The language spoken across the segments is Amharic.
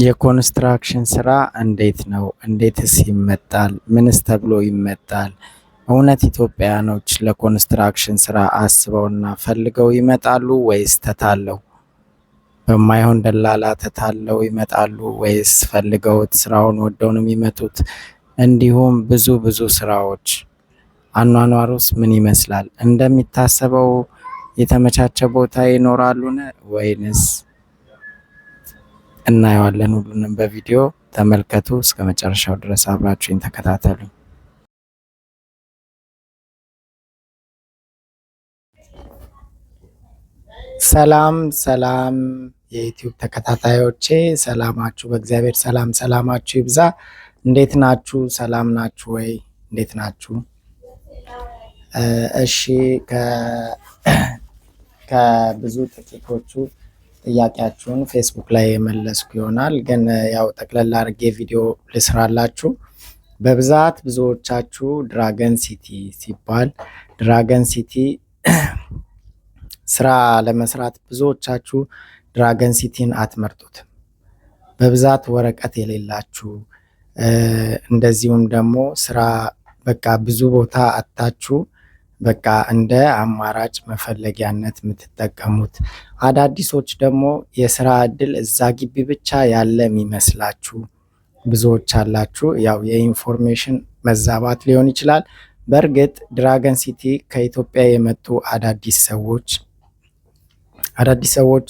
የኮንስትራክሽን ስራ እንዴት ነው? እንዴትስ ይመጣል? ምንስ ተብሎ ይመጣል? እውነት ኢትዮጵያውያኖች ለኮንስትራክሽን ስራ አስበውና ፈልገው ይመጣሉ ወይስ ተታለው? በማይሆን ደላላ ተታለው ይመጣሉ ወይስ ፈልገውት ስራውን ወደው ነው የሚመጡት? እንዲሁም ብዙ ስራዎች አኗኗሩስ ምን ይመስላል? እንደሚታሰበው የተመቻቸ ቦታ ይኖራሉን ወይንስ? እናየዋለን። ሁሉንም በቪዲዮ ተመልከቱ። እስከ መጨረሻው ድረስ አብራችሁኝ ተከታተሉ። ሰላም የዩቲዩብ ተከታታዮቼ፣ ሰላማችሁ በእግዚአብሔር ሰላማችሁ ይብዛ። እንዴት ናችሁ? ሰላም ናችሁ ወይ? እንዴት ናችሁ? እሺ ከብዙ ጥቂቶቹ ጥያቄያችሁን ፌስቡክ ላይ የመለስኩ ይሆናል። ግን ያው ጠቅለላ አድርጌ ቪዲዮ ልስራላችሁ። በብዛት ብዙዎቻችሁ ድራገን ሲቲ ሲባል ድራገን ሲቲ ስራ ለመስራት ብዙዎቻችሁ ድራገን ሲቲን አትመርጡትም። በብዛት ወረቀት የሌላችሁ እንደዚሁም ደግሞ ስራ በቃ ብዙ ቦታ አታችሁ በቃ እንደ አማራጭ መፈለጊያነት የምትጠቀሙት፣ አዳዲሶች ደግሞ የስራ እድል እዛ ግቢ ብቻ ያለ የሚመስላችሁ ብዙዎች አላችሁ። ያው የኢንፎርሜሽን መዛባት ሊሆን ይችላል። በእርግጥ ድራገን ሲቲ ከኢትዮጵያ የመጡ አዳዲስ ሰዎች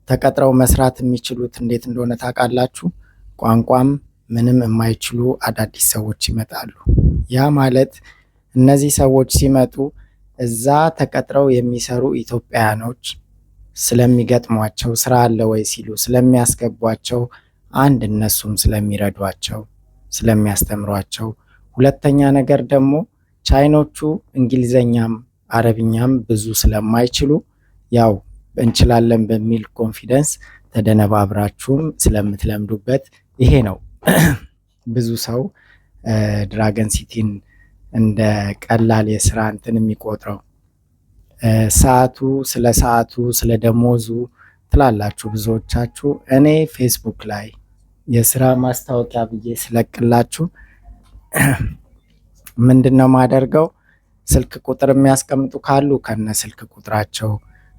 ተቀጥረው መስራት የሚችሉት እንዴት እንደሆነ ታውቃላችሁ? ቋንቋም ምንም የማይችሉ አዳዲስ ሰዎች ይመጣሉ። ያ ማለት እነዚህ ሰዎች ሲመጡ እዛ ተቀጥረው የሚሰሩ ኢትዮጵያውያኖች ስለሚገጥሟቸው ስራ አለ ወይ ሲሉ ስለሚያስገቧቸው፣ አንድ እነሱም ስለሚረዷቸው ስለሚያስተምሯቸው፣ ሁለተኛ ነገር ደግሞ ቻይኖቹ እንግሊዘኛም አረብኛም ብዙ ስለማይችሉ ያው እንችላለን በሚል ኮንፊደንስ ተደነባብራችሁም ስለምትለምዱበት ይሄ ነው ብዙ ሰው ድራገን ሲቲን እንደ ቀላል የስራ እንትን የሚቆጥረው። ሰዓቱ ስለ ደሞዙ ትላላችሁ ብዙዎቻችሁ። እኔ ፌስቡክ ላይ የስራ ማስታወቂያ ብዬ ስለቅላችሁ ምንድነው ማደርገው? ስልክ ቁጥር የሚያስቀምጡ ካሉ ከነ ስልክ ቁጥራቸው፣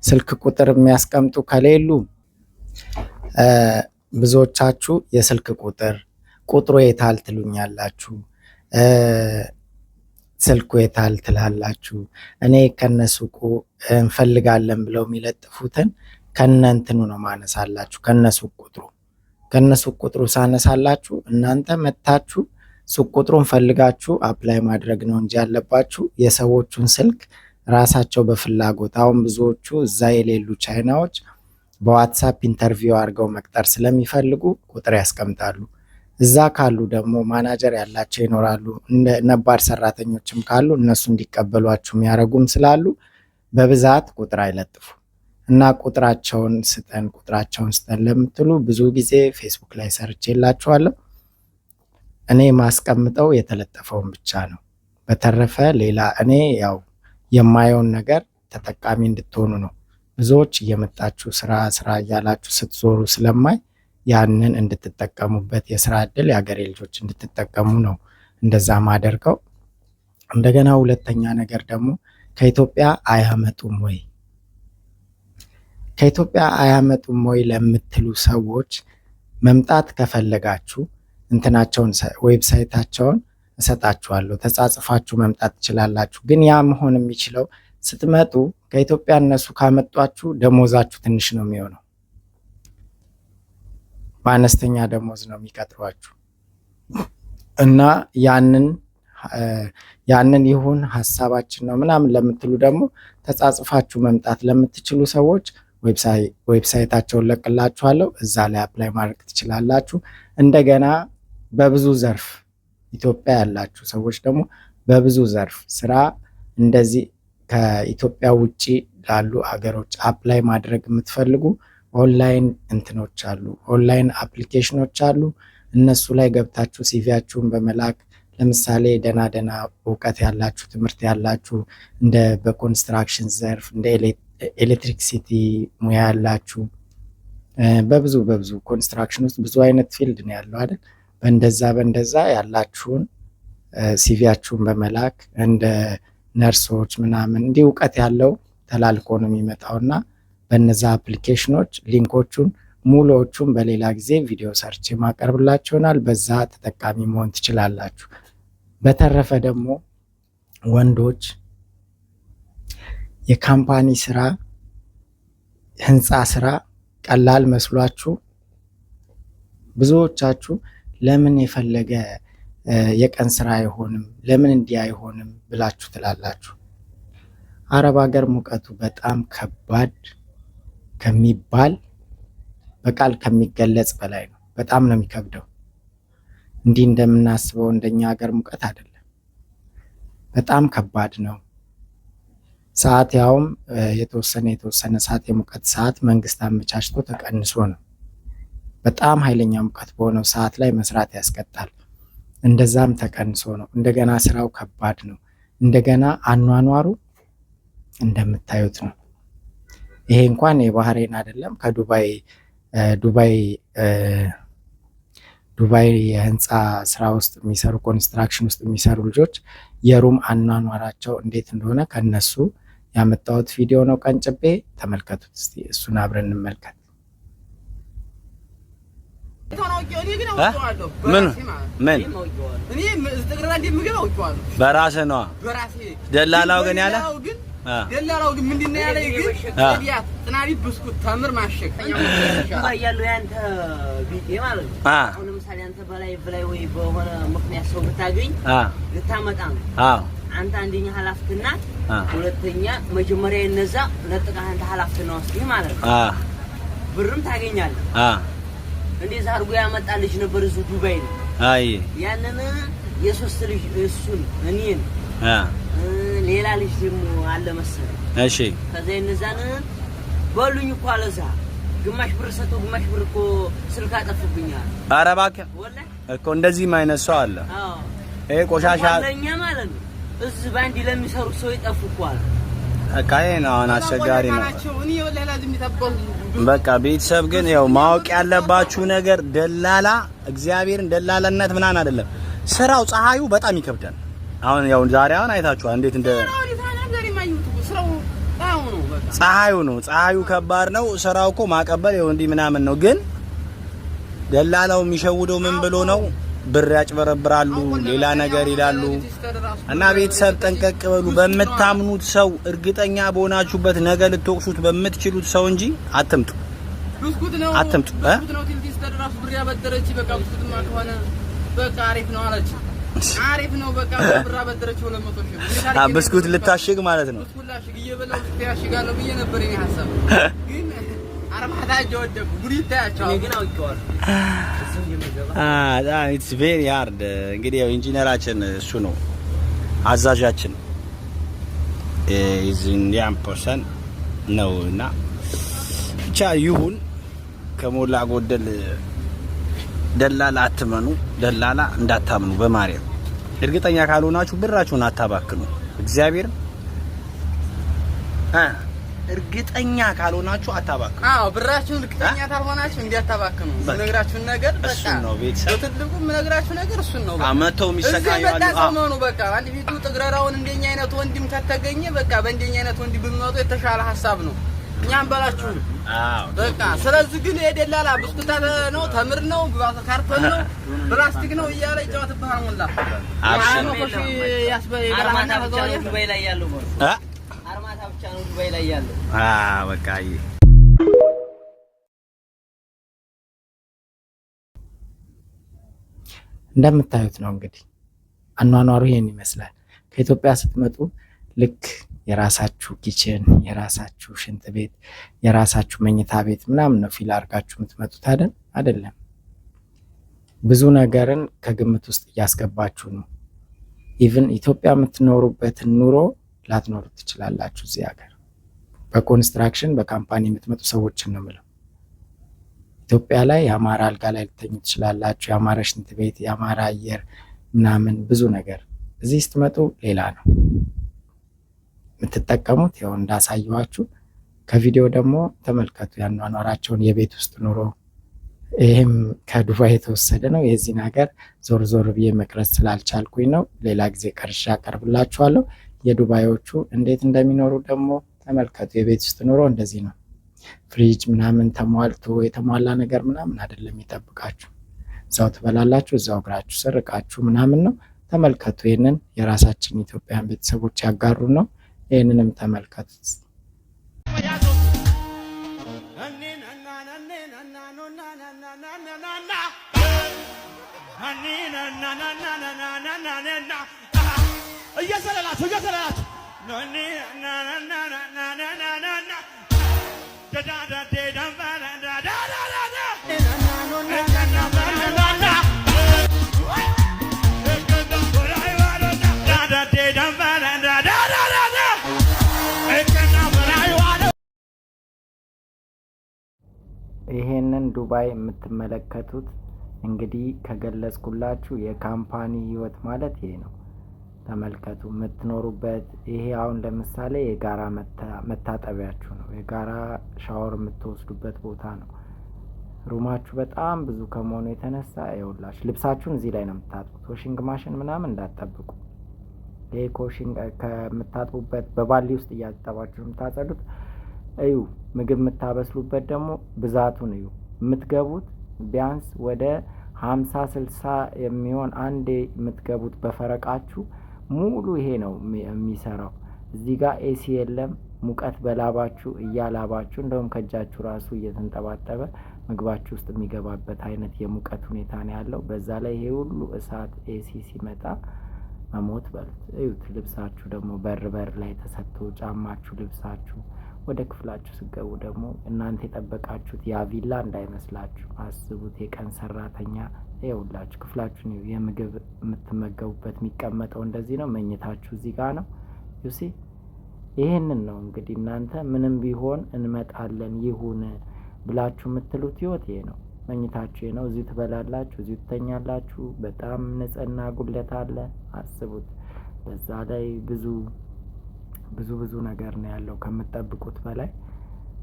ስልክ ቁጥር የሚያስቀምጡ ከሌሉ ብዙዎቻችሁ የስልክ ቁጥሩ የታል ትሉኛላችሁ፣ ስልኩ የታል ትላላችሁ። እኔ ከነሱቁ እንፈልጋለን ብለው የሚለጥፉትን ከነንትኑ ነው ማነሳላችሁ። ከነሱቅ ቁጥሩ ሳነሳላችሁ እናንተ መታችሁ ሱቅ ቁጥሩን ፈልጋችሁ አፕላይ ማድረግ ነው እንጂ ያለባችሁ የሰዎቹን ስልክ ራሳቸው በፍላጎት። አሁን ብዙዎቹ እዛ የሌሉ ቻይናዎች በዋትሳፕ ኢንተርቪው አድርገው መቅጠር ስለሚፈልጉ ቁጥር ያስቀምጣሉ። እዛ ካሉ ደግሞ ማናጀር ያላቸው ይኖራሉ። ነባር ሰራተኞችም ካሉ እነሱ እንዲቀበሏችሁ የሚያደርጉም ስላሉ በብዛት ቁጥር አይለጥፉ እና ቁጥራቸውን ስጠን ለምትሉ ብዙ ጊዜ ፌስቡክ ላይ ሰርች የላችኋለሁ። እኔ ማስቀምጠው የተለጠፈውን ብቻ ነው። በተረፈ ሌላ እኔ ያው የማየውን ነገር ተጠቃሚ እንድትሆኑ ነው። ብዙዎች እየመጣችሁ ስራ እያላችሁ ስትዞሩ ስለማይ ያንን እንድትጠቀሙበት የስራ እድል የሀገሬ ልጆች እንድትጠቀሙ ነው እንደዛ ማደርገው። እንደገና ሁለተኛ ነገር ደግሞ ከኢትዮጵያ አያመጡም ወይ ለምትሉ ሰዎች መምጣት ከፈለጋችሁ እንትናቸውን ዌብሳይታቸውን እሰጣችኋለሁ። ተጻጽፋችሁ መምጣት ትችላላችሁ። ግን ያ መሆን የሚችለው ስትመጡ ከኢትዮጵያ እነሱ ካመጧችሁ ደሞዛችሁ ትንሽ ነው የሚሆነው። በአነስተኛ ደሞዝ ነው የሚቀጥሯችሁ እና ያንን ይሁን ሀሳባችን ነው ምናምን ለምትሉ ደግሞ ተጻጽፋችሁ መምጣት ለምትችሉ ሰዎች ዌብሳይታቸውን ለቅላችኋለሁ። እዛ ላይ አፕላይ ማድረግ ትችላላችሁ። እንደገና በብዙ ዘርፍ ኢትዮጵያ ያላችሁ ሰዎች ደግሞ በብዙ ዘርፍ ስራ እንደዚህ ከኢትዮጵያ ውጪ ላሉ ሀገሮች አፕላይ ማድረግ የምትፈልጉ ኦንላይን እንትኖች አሉ፣ ኦንላይን አፕሊኬሽኖች አሉ። እነሱ ላይ ገብታችሁ ሲቪያችሁን በመላክ ለምሳሌ ደና እውቀት ያላችሁ ትምህርት ያላችሁ እንደ በኮንስትራክሽን ዘርፍ እንደ ኤሌክትሪክሲቲ ሙያ ያላችሁ በብዙ ኮንስትራክሽን ውስጥ ብዙ አይነት ፊልድ ነው ያለው አይደል? በእንደዛ ያላችሁን ሲቪያችሁን በመላክ እንደ ነርሶች ምናምን እንዲህ እውቀት ያለው ተላልኮ ነው የሚመጣውና በነዛ አፕሊኬሽኖች ሊንኮቹን ሙሉዎቹን በሌላ ጊዜ ቪዲዮ ሰርች ማቀርብላችሁናል። በዛ ተጠቃሚ መሆን ትችላላችሁ። በተረፈ ደግሞ ወንዶች የካምፓኒ ስራ፣ ህንፃ ስራ ቀላል መስሏችሁ ብዙዎቻችሁ ለምን የፈለገ የቀን ስራ አይሆንም፣ ለምን እንዲህ አይሆንም ብላችሁ ትላላችሁ። አረብ ሀገር ሙቀቱ በጣም ከባድ ከሚባል በቃል ከሚገለጽ በላይ ነው። በጣም ነው የሚከብደው። እንዲህ እንደምናስበው እንደኛ ሀገር ሙቀት አይደለም። በጣም ከባድ ነው። ሰዓት ያውም የተወሰነ ሰዓት የሙቀት ሰዓት መንግስት አመቻችቶ ተቀንሶ ነው። በጣም ኃይለኛ ሙቀት በሆነው ሰዓት ላይ መስራት ያስቀጣል። እንደዛም ተቀንሶ ነው። እንደገና ስራው ከባድ ነው። እንደገና አኗኗሩ እንደምታዩት ነው። ይሄ እንኳን የባህሬን አይደለም። ዱባይ የህንፃ ስራ ውስጥ የሚሰሩ ኮንስትራክሽን ውስጥ የሚሰሩ ልጆች የሩም አኗኗራቸው እንዴት እንደሆነ ከነሱ ያመጣሁት ቪዲዮ ነው። ቀንጭቤ ተመልከቱት እስቲ። እሱን አብረን እንመልከት። ምን በራስህ ነዋ። ደላላው ግን ያለ ደላላው ግን ምንድነው ያለ? ግን ጥያት ጥናቢ ብስኩት ተምር ማሸግ ያለው ያንተ ቢጤ ማለት ነው። አሁን ለምሳሌ አንተ በላይ ወይ በሆነ ምክንያት ሰው ብታገኝ ልታመጣ ነው። አንተ አንደኛ ኃላፊነትና ሁለተኛ መጀመሪያ እነዛ ለጥቃ አንተ ኃላፊነትና ወስድ ማለት ነው። ብርም ታገኛለህ። እንደዛ አድርጎ ያመጣልሽ ነበር እሱ ዱባይ ነው። አይ ያንን የሶስት ልጅ እሱን እኔን ሌላ ልጅ ደግሞ አለ መሰለኝ። እሺ ከዛ እነዛን በሉኝ እኮ አለዛ ግማሽ ብር ሰጥቶ ግማሽ ብር እኮ ስልክ አጠፍብኛል። ኧረ እባክህ ወላሂ እኮ እንደዚህ ማይነስ ሰው አለ። ይሄ ቆሻሻ ለኛ ማለት ነው። እዚህ ባንዲ ለሚሰሩ ሰው ይጠፉ እኮ አለ። አካይ ነው አሁን አስቸጋሪ ነው። እኔ ወላሂ ላዝም ይተበል በቃ ቤተሰብ ግን ያው ማወቅ ያለባችሁ ነገር ደላላ እግዚአብሔርን ደላላነት ምናምን አይደለም። ስራው ፀሐዩ በጣም ይከብዳል። አሁን ያው ዛሬ አይታችኋል እንዴት እንደ ፀሐዩ ከባድ ነው። ስራው እኮ ማቀበል ይኸው እንዲህ ምናምን ነው። ግን ደላላው የሚሸውደው ምን ብሎ ነው? ብር ያጭበረብራሉ፣ ሌላ ነገር ይላሉ። እና ቤተሰብ ጠንቀቅ በሉ። በምታምኑት ሰው እርግጠኛ በሆናችሁበት ነገ ልትወቅሱት በምትችሉት ሰው እንጂ አትምጡ። አትምጡ። አሪፍ ነው በቃ ብር አበደረች 200 ሺህ ብስኩት ልታሽግ ማለት ነው። ብስኩት ላሽግ እየበላው ያሽጋለሁ ብዬ ነበር የኔ ሐሳብ። ግን አርማታጅ ወደኩ ጉዲታ ያቻው ግን አውቀዋል። ኢትስ ቬሪ ሃርድ። እንግዲህ ያው ኢንጂነራችን እሱ ነው አዛዣችን ኢንዲያን ፐርሰን ነውና ብቻ ይሁን። ከሞላ ጎደል ደላላ አትመኑ፣ ደላላ እንዳታምኑ። በማርያም እርግጠኛ ካልሆናችሁ ብራችሁን አታባክኑ። እግዚአብሔር እርግጠኛ ካልሆናችሁ አታባክኑ። አዎ ብራችሁን እርግጠኛ ካልሆናችሁ እንዲያታባክኑ ነግራችሁን ነገር በቃ ነው። ቤተሰብ ትልቁም ነግራችሁ ነገር እሱን ነው። አመተው የሚሰቃዩ አሉ። በቃ አንድ ፊቱ ጥግረራውን እንደኛ አይነት ወንድም ከተገኘ በቃ በእንደኛ አይነት ወንድም ብንመጡ የተሻለ ሐሳብ ነው። እኛም በላችሁ በቃ። ስለዚህ ግን የደላላ ብስኩት ነው፣ ተምር ነው፣ ካርቶን ነው፣ ፕላስቲክ ነው እያለ ይጫወትብሃል። ሞላ አርማታ ብቻ ነው ዱባይ ላይ ያለው። በቃ እንደምታዩት ነው እንግዲህ አኗኗሩ ይሄን ይመስላል። ከኢትዮጵያ ስትመጡ ልክ የራሳችሁ ኪችን፣ የራሳችሁ ሽንት ቤት፣ የራሳችሁ መኝታ ቤት ምናምን ነው ፊል አድርጋችሁ የምትመጡት አይደለም። ብዙ ነገርን ከግምት ውስጥ እያስገባችሁ ነው። ኢቭን ኢትዮጵያ የምትኖሩበትን ኑሮ ላትኖሩ ትችላላችሁ እዚህ ሀገር። በኮንስትራክሽን በካምፓኒ የምትመጡ ሰዎችን ነው የምለው። ኢትዮጵያ ላይ የአማራ አልጋ ላይ ልተኙ ትችላላችሁ፣ የአማራ ሽንት ቤት፣ የአማራ አየር ምናምን ብዙ ነገር። እዚህ ስትመጡ ሌላ ነው የምትጠቀሙት። ያው እንዳሳየኋችሁ ከቪዲዮ ደግሞ ተመልከቱ ያኗኗራቸውን የቤት ውስጥ ኑሮ። ይህም ከዱባይ የተወሰደ ነው። የዚህን ሀገር ዞር ዞር ብዬ መቅረጽ ስላልቻልኩኝ ነው። ሌላ ጊዜ ቀርሻ አቀርብላችኋለሁ። የዱባዮቹ እንዴት እንደሚኖሩ ደግሞ ተመልከቱ። የቤት ውስጥ ኑሮ እንደዚህ ነው። ፍሪጅ ምናምን ተሟልቶ የተሟላ ነገር ምናምን አይደለም የሚጠብቃችሁ። እዛው ትበላላችሁ፣ እዛው እግራችሁ ስር እቃችሁ ምናምን ነው። ተመልከቱ። ይህንን የራሳችን ኢትዮጵያን ቤተሰቦች ያጋሩ ነው። ይህንንም ተመልከቱት። ይሄንን ዱባይ የምትመለከቱት እንግዲህ ከገለጽኩላችሁ የካምፓኒ ህይወት ማለት ይሄ ነው። ተመልከቱ የምትኖሩበት። ይሄ አሁን ለምሳሌ የጋራ መታጠቢያችሁ ነው። የጋራ ሻወር የምትወስዱበት ቦታ ነው። ሩማችሁ በጣም ብዙ ከመሆኑ የተነሳ ይኸውላችሁ ልብሳችሁን እዚህ ላይ ነው የምታጥቡት። ዋሽንግ ማሽን ምናምን እንዳትጠብቁ። ይሄ ኮሽንግ ከምታጥቡበት በባሊ ውስጥ እያጠባችሁ የምታጸዱት እዩ። ምግብ የምታበስሉበት ደግሞ ብዛቱን እዩ። የምትገቡት ቢያንስ ወደ 50-60 የሚሆን አንዴ የምትገቡት በፈረቃችሁ ሙሉ ይሄ ነው የሚሰራው። እዚህ ጋር ኤሲ የለም። ሙቀት በላባችሁ እያላባችሁ እንደውም ከእጃችሁ ራሱ እየተንጠባጠበ ምግባችሁ ውስጥ የሚገባበት አይነት የሙቀት ሁኔታ ነው ያለው። በዛ ላይ ይሄ ሁሉ እሳት ኤሲ ሲመጣ መሞት በሉት። እዩት። ልብሳችሁ ደግሞ በር ላይ ተሰጥቶ ጫማችሁ፣ ልብሳችሁ ወደ ክፍላችሁ ስገቡ ደግሞ እናንተ የጠበቃችሁት ያ ቪላ እንዳይመስላችሁ አስቡት። የቀን ሰራተኛ ይኸውላችሁ ክፍላችሁ ነው። የምግብ የምትመገቡበት የሚቀመጠው እንደዚህ ነው። መኝታችሁ እዚህ ጋር ነው። ዩሲ ይሄንን ነው እንግዲህ እናንተ ምንም ቢሆን እንመጣለን ይሁን ብላችሁ የምትሉት ህይወት ይሄ ነው። መኝታችሁ ይሄ ነው። እዚሁ ትበላላችሁ፣ እዚሁ ትተኛላችሁ። በጣም ንጽህና ጉድለት አለ። አስቡት። በዛ ላይ ብዙ ነገር ነው ያለው ከምትጠብቁት በላይ።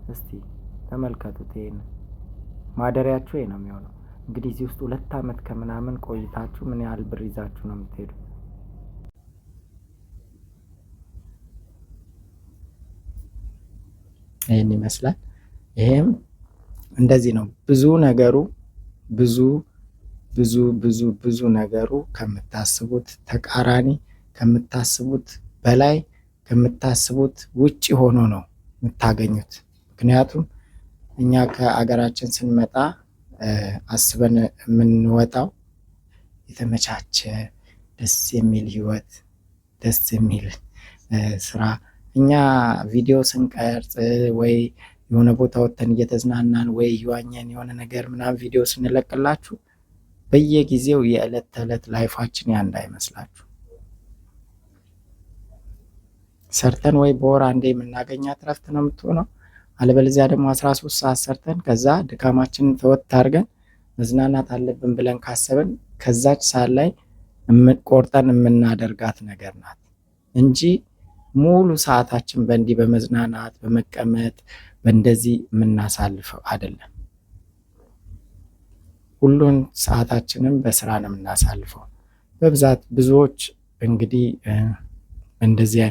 እስቲ ተመልከቱት። ይሄን ማደሪያችሁ ይሄ ነው የሚሆነው። እንግዲህ እዚህ ውስጥ 2 አመት ከምናምን ቆይታችሁ ምን ያህል ብር ይዛችሁ ነው የምትሄዱት? ይሄን ይመስላል። ይሄም እንደዚህ ነው። ብዙ ነገሩ ብዙ ነገሩ ከምታስቡት ተቃራኒ፣ ከምታስቡት በላይ፣ ከምታስቡት ውጪ ሆኖ ነው የምታገኙት። ምክንያቱም እኛ ከአገራችን ስንመጣ አስበን የምንወጣው የተመቻቸ ደስ የሚል ህይወት፣ ደስ የሚል ስራ። እኛ ቪዲዮ ስንቀርጽ ወይ የሆነ ቦታ ወጥተን እየተዝናናን ወይ እየዋኘን የሆነ ነገር ምናምን ቪዲዮ ስንለቅላችሁ በየጊዜው የዕለት ተዕለት ላይፋችን ያ እንዳይመስላችሁ። ሰርተን ወይ በወር አንዴ የምናገኛት እረፍት ነው የምትሆነው። አለበለዚያ ደግሞ 13 ሰዓት ሰርተን ከዛ ድካማችንን ተወት አድርገን መዝናናት አለብን ብለን ካሰብን ከዛች ሰዓት ላይ ቆርጠን የምናደርጋት ነገር ናት እንጂ ሙሉ ሰዓታችን በእንዲህ በመዝናናት በመቀመጥ በእንደዚህ የምናሳልፈው አይደለም። ሁሉን ሰዓታችንን በስራ ነው የምናሳልፈው በብዛት። ብዙዎች እንግዲህ እንደዚህ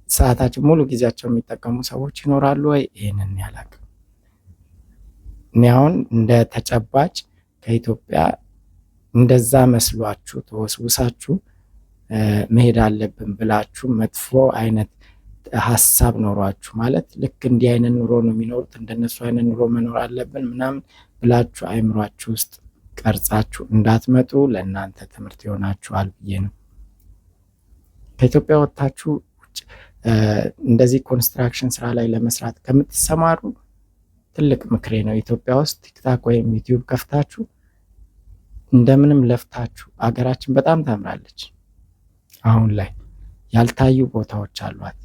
ሰዓታችን ሙሉ ጊዜያቸው የሚጠቀሙ ሰዎች ይኖራሉ ወይ? ይህንን ያላቅም። እኔ አሁን እንደ ተጨባጭ ከኢትዮጵያ እንደዛ መስሏችሁ ተወስውሳችሁ መሄድ አለብን ብላችሁ መጥፎ አይነት ሀሳብ ኖሯችሁ ማለት ልክ እንዲህ አይነት ኑሮ ነው የሚኖሩት እንደነሱ አይነት ኑሮ መኖር አለብን ምናምን ብላችሁ አይምሯችሁ ውስጥ ቀርጻችሁ እንዳትመጡ ለእናንተ ትምህርት ይሆናችኋል ብዬ ነው። ከኢትዮጵያ ወጥታችሁ እንደዚህ ኮንስትራክሽን ስራ ላይ ለመስራት ከምትሰማሩ ትልቅ ምክሬ ነው። ኢትዮጵያ ውስጥ ቲክታክ ወይም ዩቲዩብ ከፍታችሁ እንደምንም ለፍታችሁ፣ አገራችን በጣም ታምራለች። አሁን ላይ ያልታዩ ቦታዎች አሏት።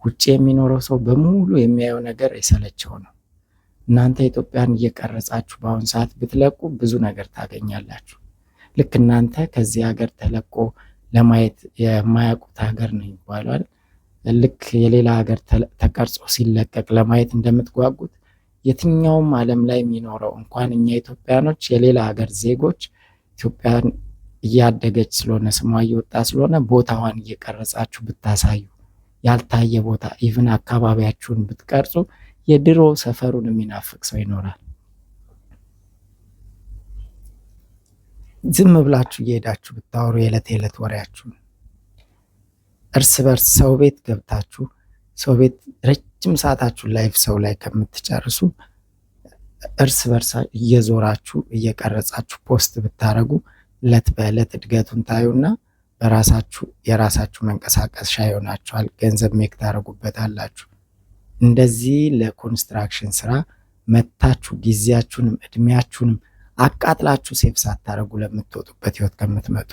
ውጭ የሚኖረው ሰው በሙሉ የሚያየው ነገር የሰለቸው ነው። እናንተ ኢትዮጵያን እየቀረጻችሁ በአሁን ሰዓት ብትለቁ ብዙ ነገር ታገኛላችሁ። ልክ እናንተ ከዚህ ሀገር ተለቆ ለማየት የማያውቁት ሀገር ነው ይባላል። ልክ የሌላ ሀገር ተቀርጾ ሲለቀቅ ለማየት እንደምትጓጉት የትኛውም ዓለም ላይ የሚኖረው እንኳን እኛ ኢትዮጵያኖች የሌላ ሀገር ዜጎች ኢትዮጵያን እያደገች ስለሆነ ስሟ እየወጣ ስለሆነ ቦታዋን እየቀረጻችሁ ብታሳዩ ያልታየ ቦታ ኢቭን አካባቢያችሁን ብትቀርጹ የድሮ ሰፈሩን የሚናፍቅ ሰው ይኖራል። ዝም ብላችሁ እየሄዳችሁ ብታወሩ የዕለት የዕለት ወሬያችሁን እርስ በርስ ሰው ቤት ገብታችሁ ሰው ቤት ረጅም ሰዓታችሁን ላይፍ ሰው ላይ ከምትጨርሱ እርስ በርስ እየዞራችሁ እየቀረጻችሁ ፖስት ብታረጉ ዕለት በዕለት እድገቱን ታዩና በራሳችሁ የራሳችሁ መንቀሳቀሻ ይሆናችኋል። ገንዘብ ሜክ ታረጉበታላችሁ። እንደዚህ ለኮንስትራክሽን ስራ መታችሁ ጊዜያችሁንም እድሜያችሁንም አቃጥላችሁ ሴፍ ሳታረጉ ለምትወጡበት ህይወት ከምትመጡ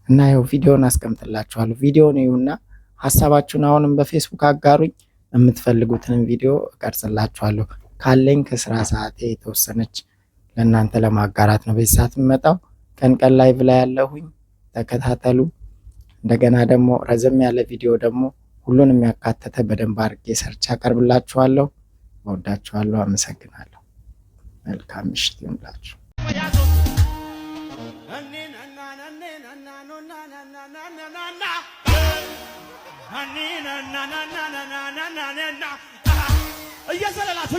እና ይኸው ቪዲዮን አስቀምጥላችኋለሁ። ቪዲዮን ይሁንና ሐሳባችሁን አሁንም በፌስቡክ አጋሩኝ። የምትፈልጉትን ቪዲዮ እቀርጽላችኋለሁ። ካለኝ ከስራ ሰዓቴ የተወሰነች ለእናንተ ለማጋራት ነው በዚህ ሰዓት የምመጣው። ቀን ቀን ላይቭ ላይ ያለሁኝ ተከታተሉ። እንደገና ደግሞ ረዘም ያለ ቪዲዮ ደግሞ ሁሉንም ያካተተ በደንብ አድርጌ ሰርች አቀርብላችኋለሁ። ወዳችኋለሁ። አመሰግናለሁ። መልካም ምሽት ይሁንላችሁ። እየሰለላችሁ